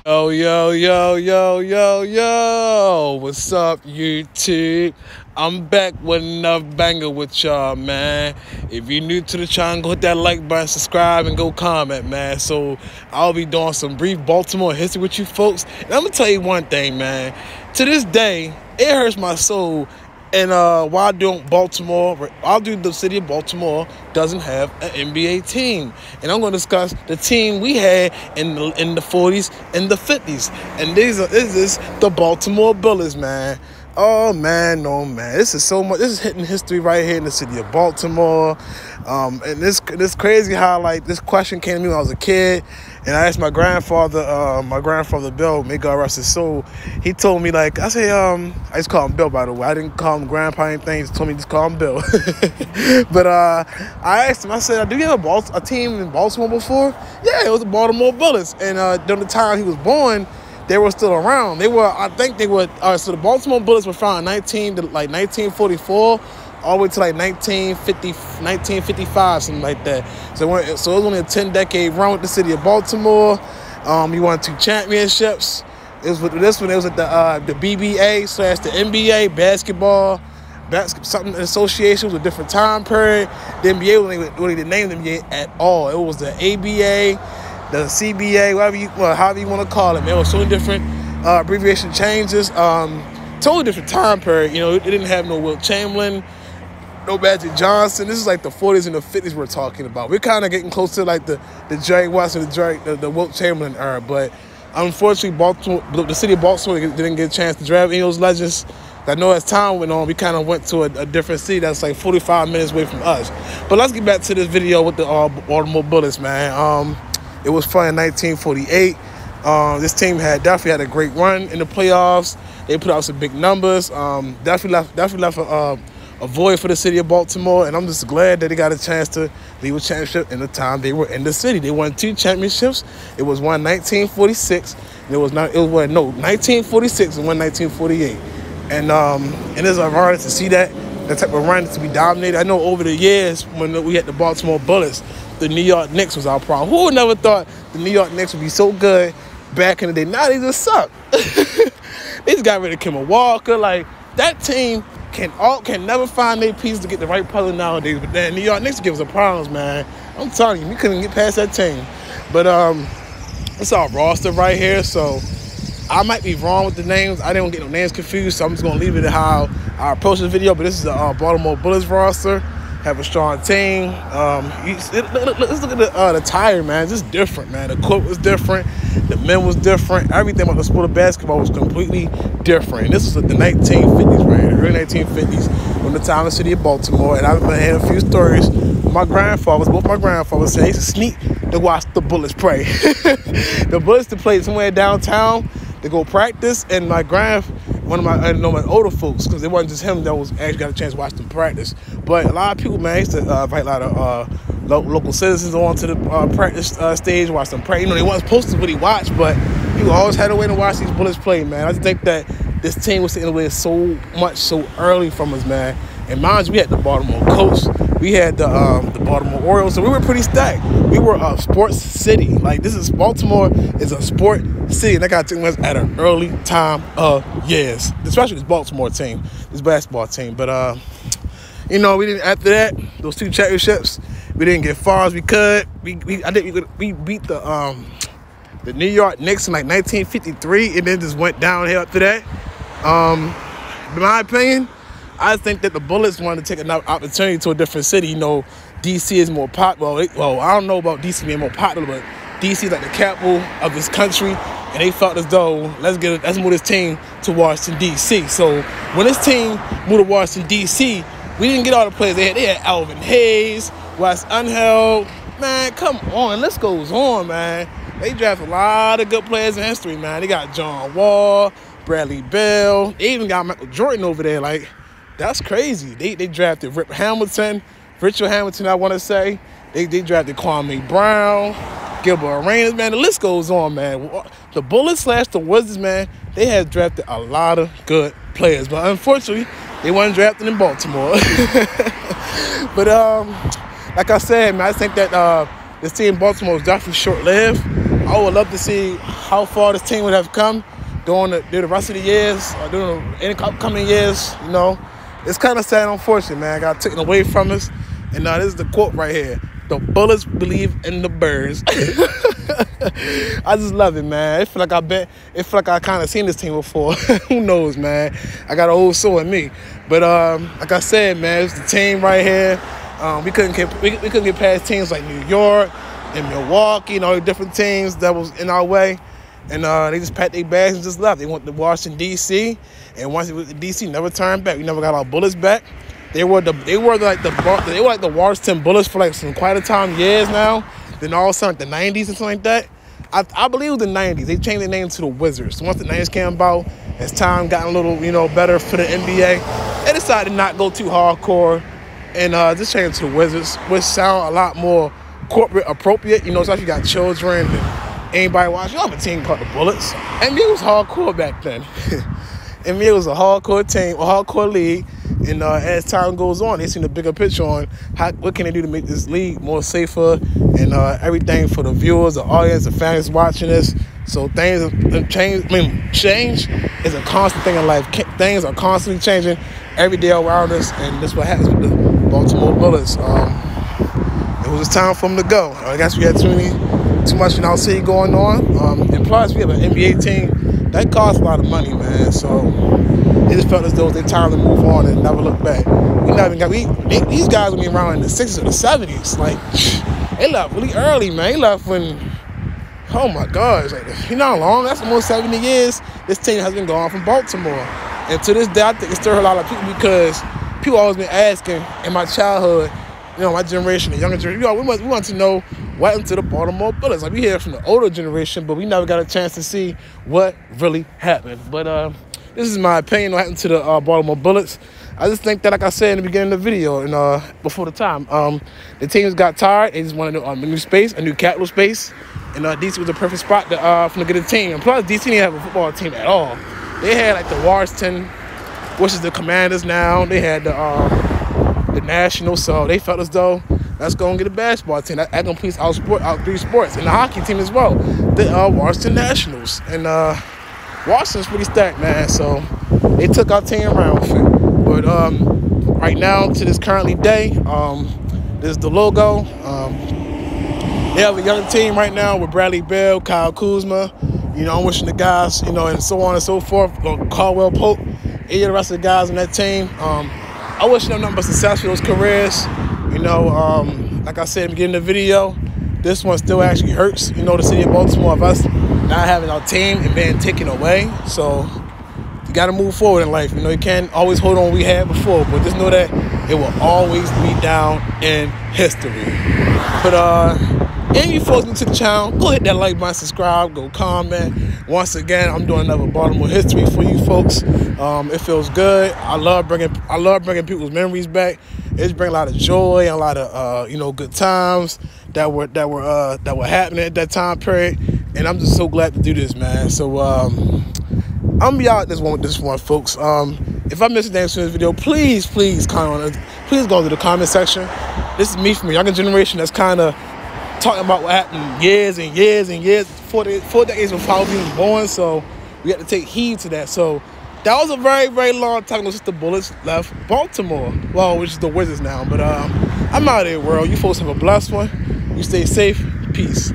Yo, yo, yo, yo, yo, yo. What's up, YouTube? I'm back with another banger with y'all, man. If you're new to the channel, go hit that like button, subscribe, and go comment, man. So I'll be doing some brief Baltimore history with you folks. And I'm going to tell you one thing, man. To this day, it hurts my soul. And while doing Baltimore, I'll do the city of Baltimore doesn't have an NBA team. And I'm going to discuss the team we had in the 40s and the 50s. And this is the Baltimore Bullets, man. Oh, man, no, man. This is so much. This is hitting history right here in the city of Baltimore. And this crazy how, like, this question came to me when I was a kid. And I asked my grandfather Bill, may God rest his soul. He told me, like, I say, I just call him Bill, by the way. I didn't call him Grandpa or anything. He just told me just call him Bill. But I asked him, I said, do you have a team in Baltimore before? Yeah, it was the Baltimore Bullets. And during the time he was born, they were still around. I think they were, so the Baltimore Bullets were founded in 1944. all the way to like 1955, something like that. So it was only a 10-decade run with the city of Baltimore. We won 2 championships. It was with this one. It was at the BBA / the NBA basketball something association. Was a different time period. The NBA wasn't even named the NBA at all. It was the ABA, the CBA, however you want to call it. Man, it was so many different abbreviation changes. Totally different time period. You know, it didn't have no Wilt Chamberlain, no Magic Johnson. This is like the 40s and the 50s we're talking about. We're kind of getting close to like the Jerry West and the Wilt Chamberlain era. But unfortunately, the city of Baltimore didn't get a chance to draft any of those legends. I know as time went on, we kind of went to a different city that's like 45 minutes away from us. But let's get back to this video with the Baltimore Bullets, man. It was fun in 1948. This team definitely had a great run in the playoffs. They put out some big numbers. Definitely left a void for the city of Baltimore, and I'm just glad that they got a chance to leave a championship in the time they were in the city. They won 2 championships. It was one 1946, and it was 1946 and one 1948. And it's an honor to see that type of run to be dominated. I know over the years when we had the Baltimore Bullets, the New York Knicks was our problem. Who would never thought the New York Knicks would be so good back in the day? Now they just suck. They just got rid of Kemba Walker. Like, that team can never find their pieces to get the right puzzle nowadays. But then New York Knicks give us problems, man. I'm telling you, we couldn't get past that team. But it's our roster right here, so I might be wrong with the names. I didn't get no names confused, so I'm just gonna leave it at how I approach this video. But this is the Baltimore Bullets roster. Have a strong team. Let's look at the attire, man. It's just different, man. The court was different. The men was different. Everything about the sport of basketball was completely different. And this was the 1950s, right? The early 1950s, from the time in the city of Baltimore. And I've had a few stories. Both my grandfathers said they used to sneak to watch the Bullets play. The Bullets to play somewhere downtown to go practice, and one of my older folks, because it wasn't just him that was actually got a chance to watch them practice. But a lot of people, man, used to invite a lot of local citizens onto the practice stage, watch them practice. You know, they weren't supposed to really watch, but people always had a way to watch these Bullets play, man. I just think that this team was taken away so early from us, man. And mind you, we had the Baltimore Colts, we had the Baltimore Orioles, so we were pretty stacked. We were a sports city. Like, Baltimore is a sport city, and that got taken us at an early time of years, especially this Baltimore team, this basketball team. But you know, we didn't. After that, those 2 championships, we didn't get far as we could. We beat the New York Knicks in like 1953, and then just went downhill after that. In my opinion, I think that the Bullets wanted to take an opportunity to a different city. You know, D.C. is more popular. Well, I don't know about D.C. being more popular, but D.C. is like the capital of this country, and they felt as though let's move this team to Washington, D.C. So when this team moved to Washington, D.C., we didn't get all the players they had. They had Alvin Hayes, Wes Unheld. Man, come on, the list goes on, man. They drafted a lot of good players in history, man. They got John Wall, Bradley Beal. They even got Michael Jordan over there. Like, that's crazy. They drafted Richard Hamilton, I want to say. They drafted Kwame Brown, Gilbert Arenas, man. The list goes on, man. The Bullets / the Wizards, man, they have drafted a lot of good players. But unfortunately, they weren't drafted in Baltimore. But like I said, man, I think that this team in Baltimore was definitely short-lived. I would love to see how far this team would have come during the rest of the years, or during any upcoming years. You know, it's kind of sad and unfortunate, man. Got taken away from us. And this is the quote right here: "The Bullets believe in the Birds." I just love it, man. It feel like I kind of seen this team before. Who knows, man? I got an old soul in me. But like I said, man, it's the team right here. We couldn't get past teams like New York and Milwaukee and all the different teams that was in our way. And they just packed their bags and just left. They went to Washington, D.C. And once they went to D.C., never turned back. We never got our Bullets back. They were like the Washington Bullets for like some quite a time, years now. Then all of a sudden, like the 90s and something like that. I believe it was the 90s. They changed their name to the Wizards. So once the 90s came about, as time got a little, better for the NBA, they decided to not go too hardcore and just change it to the Wizards, which sound a lot more corporate appropriate. Especially you got children and anybody watching. You have a team called the Bullets. NBA was hardcore back then. NBA was a hardcore team, a hardcore league. And as time goes on, they see the bigger picture on what can they do to make this league more safer and everything for the viewers, the audience, the fans watching this. So things have changed. Change is a constant thing in life. Things are constantly changing every day around us, and that's what happens with the Baltimore Bullets. It was time for them to go. I guess we had too much in our city going on. And plus, we have an NBA team that costs a lot of money, man. So it just felt as though they time to move on and never look back. These guys will be around in the 60s or the 70s. Like, they left really early, man. They left when, oh my gosh, like, you know how long? That's almost 70 years this team has been gone from Baltimore. And to this day, I think it stirs a lot of people because people always been asking in my childhood, my generation, the younger generation, we want to know what happened to the Baltimore Bullets. Like, we hear from the older generation, but we never got a chance to see what really happened. But this is my opinion on what happened to the Baltimore Bullets. I just think that, like I said in the beginning of the video and before the time, the teams got tired. They just wanted a new space, a new capital space. And D.C. was the perfect spot to get a team. And plus, D.C. didn't have a football team at all. They had like the Washington, which is the Commanders now. They had the Nationals, so they felt as though let's go and get a basketball team. That completes out three sports. And the hockey team as well, the Washington Nationals. And Washington's pretty stacked, man, so they took our team around with it. But right now, to this currently day, this is the logo. They have a young team right now with Bradley Beal, Kyle Kuzma. I'm wishing the guys, and so on and so forth, Caldwell Pope, any of the rest of the guys on that team. I wish them nothing but success for those careers. Like I said in the beginning of the video, this one still actually hurts, the city of Baltimore, of us not having our team and being taken away. So you got to move forward in life. You can't always hold on what we had before, but just know that it will always be down in history. But and you folks new to the channel, go hit that like button, subscribe, go comment. Once again, I'm doing another Baltimore history for you folks. It feels good. I love bringing people's memories back. It's bringing a lot of joy and a lot of good times that were happening at that time period. And I'm just so glad to do this, man. So I'm gonna be out with this one, folks. If I missed anything in this video, please comment on it. Please go to the comment section. This is me from a younger generation that's kind of talking about what happened years and years and years, 4 decades before we was born. So we had to take heed to that. So that was a very, very long time since the Bullets left Baltimore. Well, which is the Wizards now. But I'm out of here, world. You folks have a blessed one. You stay safe. Peace.